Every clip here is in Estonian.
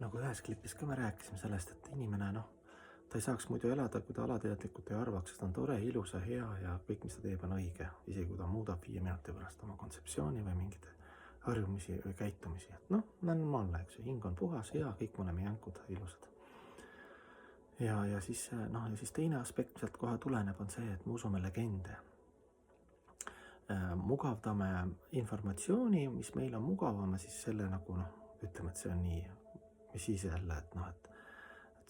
nagu ühes klipis ka me rääkisime sellest, et inimene, ta ei saaks muidu elada, kui ta alateadlikult ei arvaks, et ta on tore, ilus ja hea ja kõik, mis ta teeb, on õige. Isegi kui ta muudab 5 minuti pärast oma kontseptsiooni või mingid harjumisi või käitumisi. Et normaalne, eks ju, hing on puhas, hea, kõik me oleme jänkud, ilusad. Ja siis teine aspekt sealt kohe tuleneb on see, et me usume legende. Mugavdame informatsiooni, mis meil on mugavama, siis selle nagu ütleme, et see on nii, mis siis jälle, et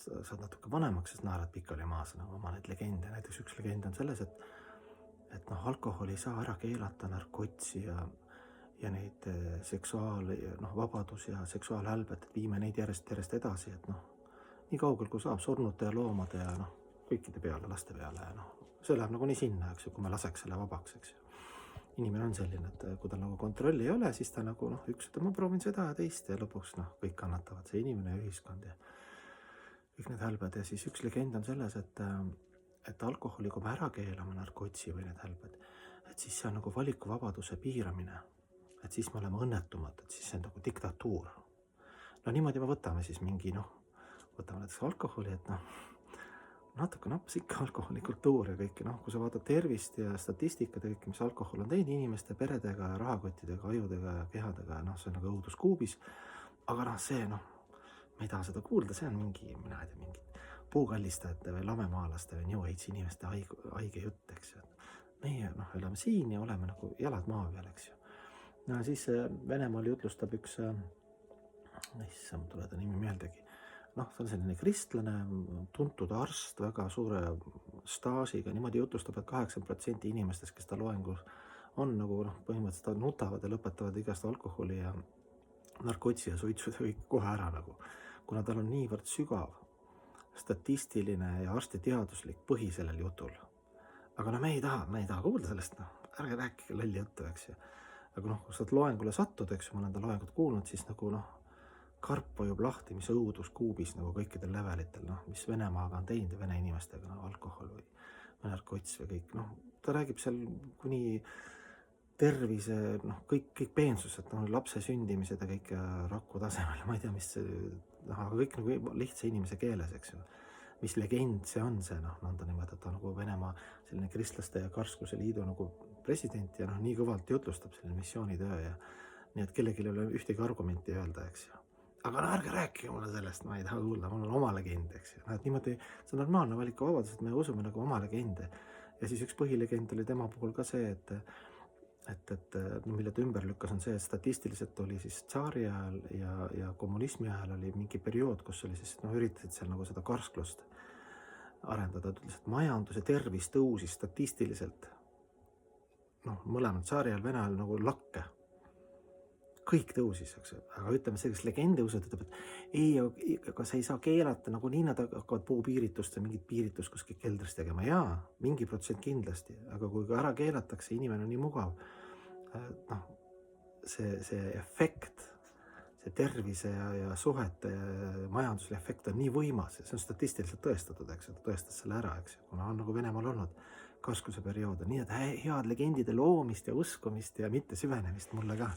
saad natuke vanemaks, sest naerad pikali maas oma neid legende. Näiteks üks legend on selles, et alkoholi ei saa ära keelata, narkotsi ja neid vabadus ja seksuaalhälbet, et viime neid järjest edasi, et nii kaugel kui saab surnute ja loomade ja kõikide peale, laste peale ja see läheb nagu nii sinna, eks ju, kui me laseks selle vabaks, eks ju. Inimene on selline, et kui tal nagu kontrolli ei ole, siis ta nagu üks, et ma proovin seda ja teist ja lõpuks kõik kannatavad, see inimene ja ühiskond ja kõik need hälbed. Ja siis üks legend on selles, et alkoholi, kui me ära keelame, narkotsi või need hälbed, et siis see on nagu valikuvabaduse piiramine, et siis me oleme õnnetumad, et siis see on nagu diktatuur. Niimoodi me võtame siis mingi, võtame näiteks alkoholi, et natuke nappas ikka alkoholikultuur ja kõik, kui sa vaatad tervist ja statistikat ja kõik, mis alkohol on teinud inimeste peredega ja rahakottidega, ajudega ja kehadega, see on nagu õuduskuubis, aga see, me ei taha seda kuulda, see on mingi puukallistajate või lamemaalaste või New Age inimeste haige jutt, eks ju. Meie elame siin ja oleme nagu jalad maa peal, eks ju. Siis Venemaal jutlustab üks, issand, tule ta nimi meeldegi, see on selline kristlane, tuntud arst, väga suure staažiga, niimoodi jutustab, et 80% inimestest, kes ta loengus on põhimõtteliselt nutavad ja lõpetavad igast alkoholi ja narkotsi ja suitsu kohe ära kuna tal on niivõrd sügav statistiline ja arstiteaduslik põhi sellel jutul. Aga me ei taha kuulda sellest, ärge rääkige lolli juttu, eks ju. Aga kui sa loengule satud, eks ju, ma olen ta loengut kuulnud, siis karp vajub lahti, mis õudus kuubis kõikidel levelitel, mis Venemaaga on teinud ja vene inimestega, alkohol või narkots või kõik. Ta räägib seal kuni tervise, kõik peensused, lapse sündimised ja kõik raku tasemel, ma ei tea, mis see, aga kõik lihtsa inimese keeles, eks ju. Mis legend see on see, nõnda niimoodi, et ta Venemaa selline kristlaste ja karskluse liidu president ja nii kõvalt jutlustab selline missioonitöö ja nii, et kellelgi ei ole ühtegi argumenti öelda, eks ju. Aga ärge rääkige mulle sellest, ma ei taha kuulda, mul on oma legend, eks ju. Niimoodi, see on normaalne valikuvabadus, et me usume oma legende. Ja siis üks põhilegend oli tema puhul ka see, et mille ta ümber lükkas, on see, et statistiliselt oli siis tsaari ajal ja kommunismi ajal oli mingi periood, kus oli siis, üritasid seal seda karsklust arendada, ütles, et majandus ja tervis tõusis statistiliselt. Mõlemad tsaari ajal, Vene ajal lakke. Kõik tõusis, eks ju, aga ütleme see, kes legende usud, ütleb, et ei, aga sa ei saa keelata, nii nad hakkavad puupiiritust ja mingit piiritust kuskil keldris tegema. Jaa, mingi protsent kindlasti, aga kui ära keelatakse, inimene on nii mugav, see efekt, see tervise ja suhete ja majanduslik efekt on nii võimas ja see on statistiliselt tõestatud, eks ju, ta tõestas selle ära, eks ju, kuna on Venemaal olnud kaskluse periood, nii et head legendide loomist ja uskumist ja mitte süvenemist mulle ka.